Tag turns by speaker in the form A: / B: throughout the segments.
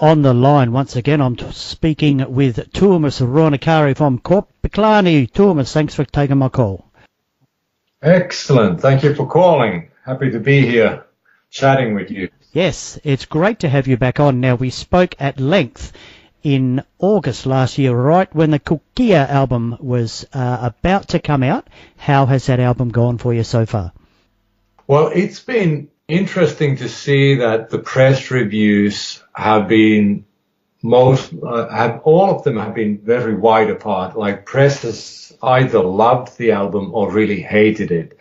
A: on the line. Once again, I'm speaking with Tuomas Rounakari from Korpiklaani. Tuomas, thanks for taking my call.
B: Excellent. Thank you for calling. Happy to be here chatting with you.
A: Yes, it's great to have you back on. Now, we spoke at length in August last year, right when the Korpiklaani album was about to come out. How has that album gone for you so far?
B: Well, it's been interesting to see that the press reviews have been all of them have been very wide apart. Like, press has either loved the album or really hated it.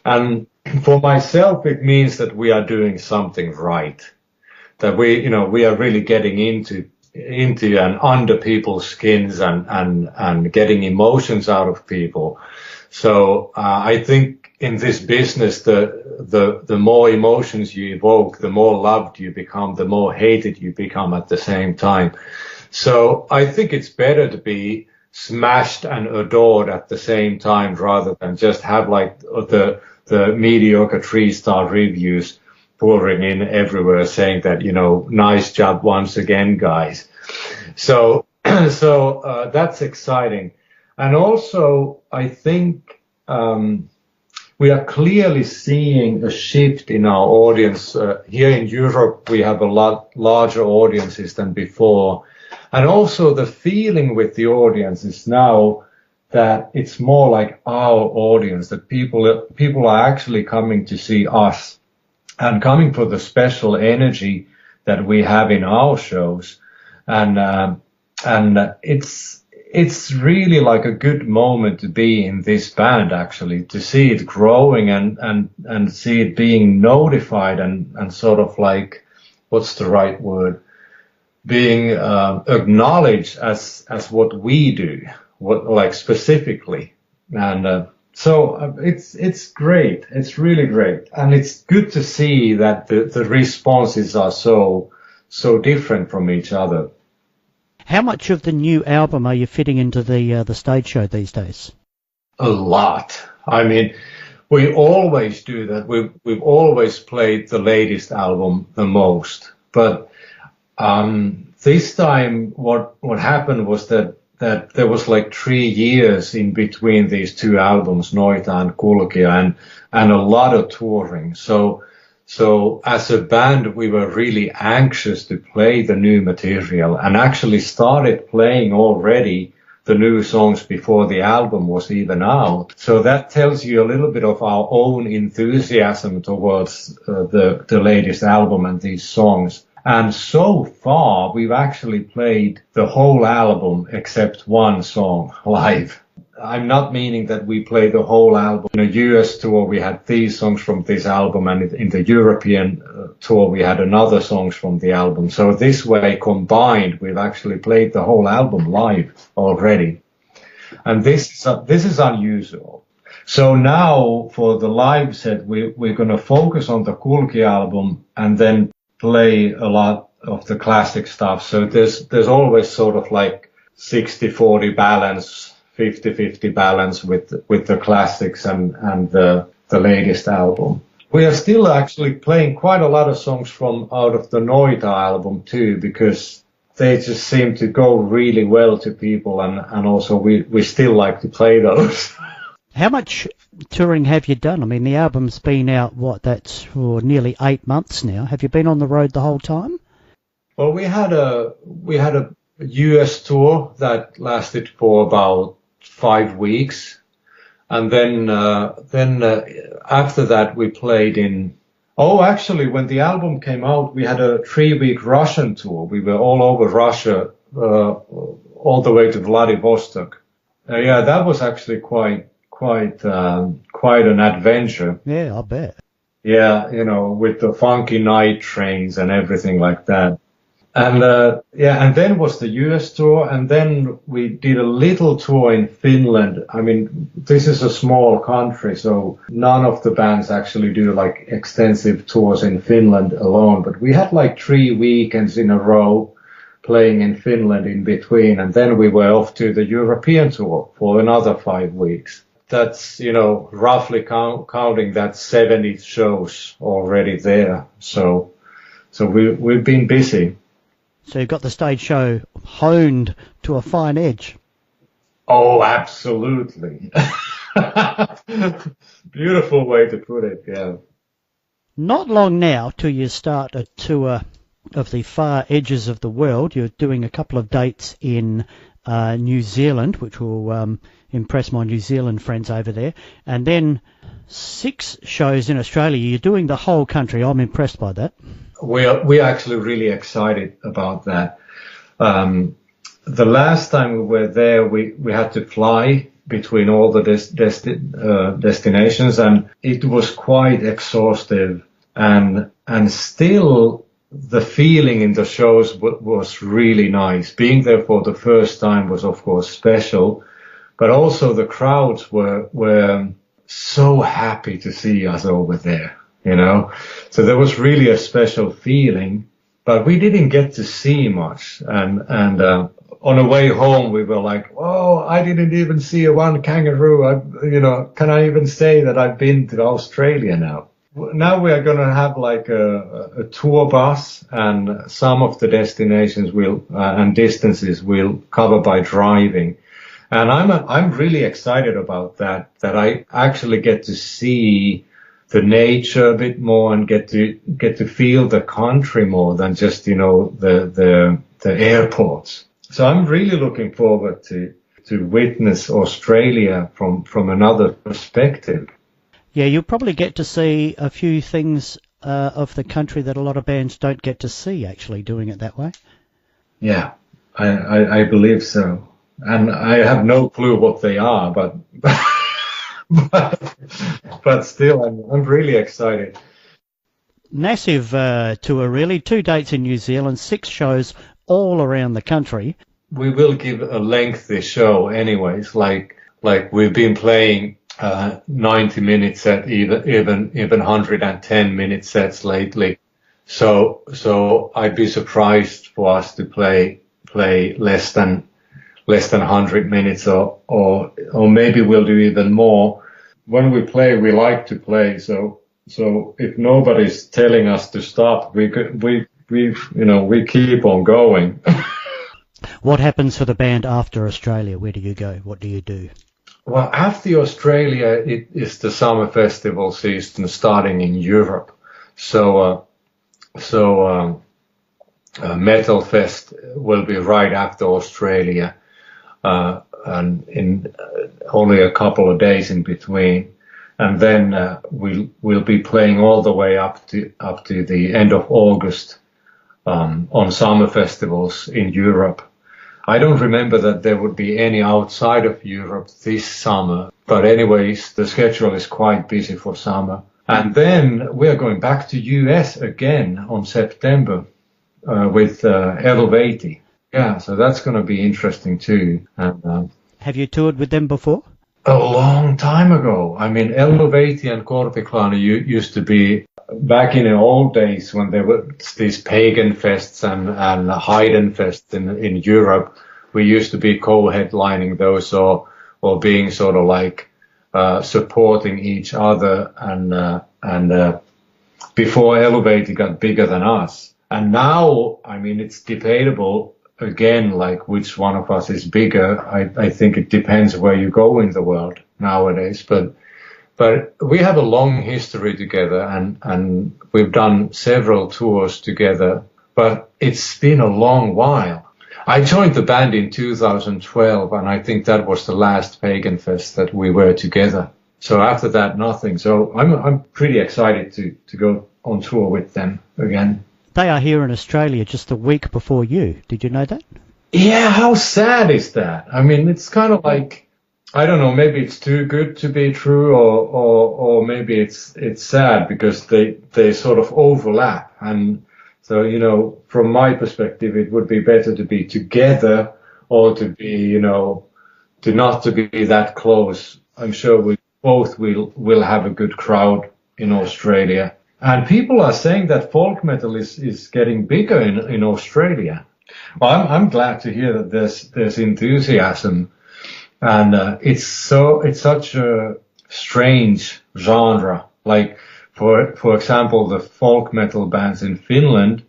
B: And for myself, it means that we are doing something right, that we are really getting into and under people's skins and getting emotions out of people. So I think in this business, the more emotions you evoke, the more loved you become, the more hated you become at the same time. So I think it's better to be smashed and adored at the same time rather than just have like the mediocre 3-star reviews pouring in everywhere saying that, nice job once again, guys. So that's exciting. And also, I think we are clearly seeing a shift in our audience. Here in Europe, we have a lot larger audiences than before. And also the feeling with the audience is now that it's more like our audience, that people are actually coming to see us and coming for the special energy that we have in our shows. And it's really like a good moment to be in this band, actually, to see it growing and see it being notified and sort of like, what's the right word? Being acknowledged as what we do, like specifically. And so it's great. It's really great. And it's good to see that the responses are so different from each other.
A: How much of the new album are you fitting into the stage show these days?
B: A lot. I mean, we always do that. We've always played the latest album the most. But this time what happened was that there was like 3 years in between these two albums, Noita and Korpiklaani, and a lot of touring. So as a band, we were really anxious to play the new material and actually started playing already the new songs before the album was even out. So that tells you a little bit of our own enthusiasm towards the latest album and these songs. And so far, we've actually played the whole album except one song live. I'm not meaning that we play the whole album. In a US tour, we had these songs from this album, and in the European tour, we had another songs from the album. So this way, combined, we've actually played the whole album live already. And this is unusual. So now, for the live set, we're going to focus on the Korpiklaani album and then play a lot of the classic stuff. So there's always sort of like 60-40 balance, 50-50 balance with the classics and the latest album. We are still actually playing quite a lot of songs from out of the Noita album too, because they just seem to go really well to people, and also we still like to play those.
A: How much touring have you done? I mean, the album's been out, that's for nearly 8 months now. Have you been on the road the whole time?
B: Well, we had a US tour that lasted for about 5 weeks. And then after that, we played actually, when the album came out, we had a 3-week Russian tour. We were all over Russia, all the way to Vladivostok. That was actually quite an adventure.
A: Yeah, I bet.
B: Yeah, with the funky night trains and everything like that. And and then was the US tour, and then we did a little tour in Finland. I mean, this is a small country, so none of the bands actually do like extensive tours in Finland alone, but we had like 3 weekends in a row playing in Finland in between, and then we were off to the European tour for another 5 weeks. That's, roughly counting, that's 70 shows already there. So we've been busy.
A: So you've got the stage show honed to a fine edge.
B: Oh, absolutely. Beautiful way to put it, yeah.
A: Not long now till you start a tour of the far edges of the world. You're doing a couple of dates in New Zealand, which will impress my New Zealand friends over there. And then 6 shows in Australia. You're doing the whole country. I'm impressed by that.
B: We're actually really excited about that. The last time we were there, we had to fly between all the destinations, and it was quite exhaustive. And still, the feeling in the shows was really nice. Being there for the first time was, of course, special, but also the crowds were so happy to see us over there, you know. So there was really a special feeling, but we didn't get to see much. And on the way home, we were like, oh, I didn't even see one kangaroo. Can I even say that I've been to Australia now? Now we are going to have like a tour bus, and some of the destinations and distances we'll cover by driving. And I'm really excited about that I actually get to see the nature a bit more and get to feel the country more than just, the airports. So I'm really looking forward to witness Australia from another perspective.
A: Yeah, you'll probably get to see a few things of the country that a lot of bands don't get to see, actually, doing it that way.
B: Yeah, I believe so. And I have no clue what they are, but but still, I'm really excited.
A: Massive tour, really. 2 dates in New Zealand, 6 shows all around the country.
B: We will give a lengthy show anyways, like we've been playing 90-minute set, even 110-minute sets lately. So I'd be surprised for us to play less than 100 minutes or maybe we'll do even more. When we play, we like to play. So if nobody's telling us to stop, we keep on going.
A: What happens for the band after Australia? Where do you go? What do you do?
B: Well, after Australia, it is the summer festival season starting in Europe. So Metal Fest will be right after Australia, and in only a couple of days in between. And then we'll be playing all the way up to the end of August on summer festivals in Europe. I don't remember that there would be any outside of Europe this summer, but anyways, the schedule is quite busy for summer. And then we are going back to US again on September with Adelaide. Yeah, so that's going to be interesting too. And,
A: have you toured with them before?
B: A long time ago. I mean, Adelaide and Korpiklaani used to be back in the old days when there were these pagan fests and Heiden fests in Europe. We used to be co-headlining those or being sort of like supporting each other and before Adelaide got bigger than us. And now, I mean, it's debatable again, like which one of us is bigger. I think it depends where you go in the world nowadays, but we have a long history together and we've done several tours together, but it's been a long while. I joined the band in 2012 and I think that was the last Pagan Fest that we were together. So after that, nothing. So I'm pretty excited to go on tour with them again.
A: They are here in Australia just a week before you. Did you know that? Yeah,
B: how sad is that? I mean, it's kind of like, I don't know, maybe it's too good to be true or maybe it's sad because they sort of overlap. And so, from my perspective, it would be better to be together or to be, to not to be that close. I'm sure we both will have a good crowd in Australia. And people are saying that folk metal is getting bigger in Australia. Well, I'm glad to hear that there's enthusiasm, and it's such a strange genre. Like for example, the folk metal bands in Finland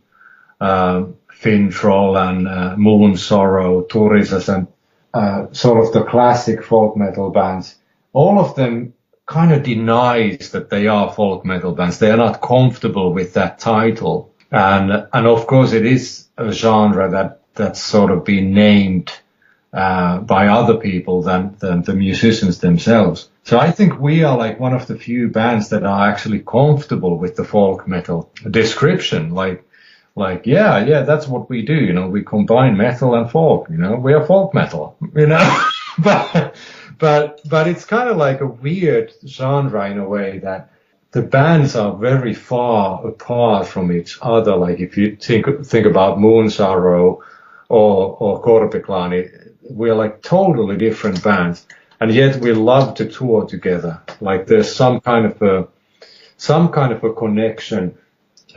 B: Fintroll and Moon Sorrow, Turisas, and sort of the classic folk metal bands, all of them kind of denies that they are folk metal bands. They are not comfortable with that title. And of course it is a genre that's sort of been named by other people than the musicians themselves. So I think we are like one of the few bands that are actually comfortable with the folk metal description. Like, yeah, that's what we do. You know, we combine metal and folk, you know, we are folk metal, you know, but it's kind of like a weird genre in a way that the bands are very far apart from each other. Like if you think about Moon Sorrow or Korpiklaani, we're like totally different bands, and yet we love to tour together. Like there's some kind of a connection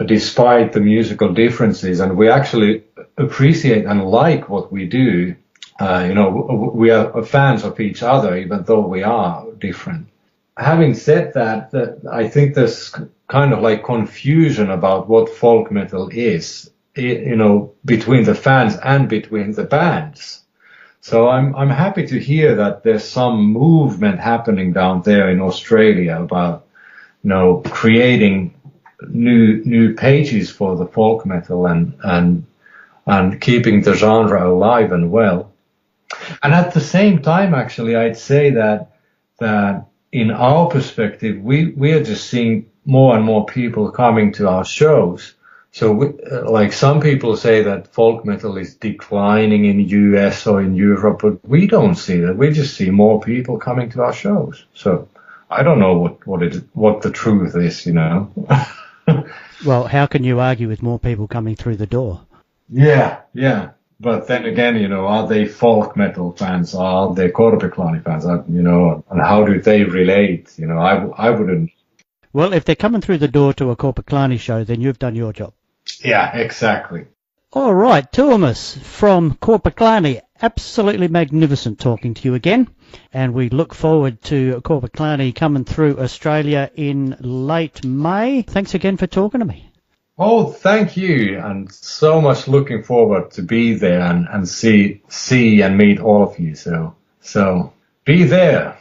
B: despite the musical differences, and we actually appreciate and like what we do. You know, we are fans of each other, even though we are different. Having said that, I think there's kind of like confusion about what folk metal is, you know, between the fans and between the bands. So I'm happy to hear that there's some movement happening down there in Australia about, you know, creating new pages for the folk metal and keeping the genre alive and well. And at the same time, actually, I'd say that in our perspective, we are just seeing more and more people coming to our shows. So like some people say that folk metal is declining in US or in Europe, but we don't see that. We just see more people coming to our shows. So I don't know what the truth is, you know.
A: Well, how can you argue with more people coming through the door?
B: Yeah. But then again, you know, are they folk metal fans? Are they Korpiklaani fans? You know, and how do they relate? You know, I wouldn't.
A: Well, if they're coming through the door to a Korpiklaani show, then you've done your job.
B: Yeah, exactly.
A: All right, Tuomas from Korpiklaani, absolutely magnificent talking to you again. And we look forward to Korpiklaani coming through Australia in late May. Thanks again for talking to me.
B: Oh, thank you. And so much looking forward to be there and see and meet all of you. So be there.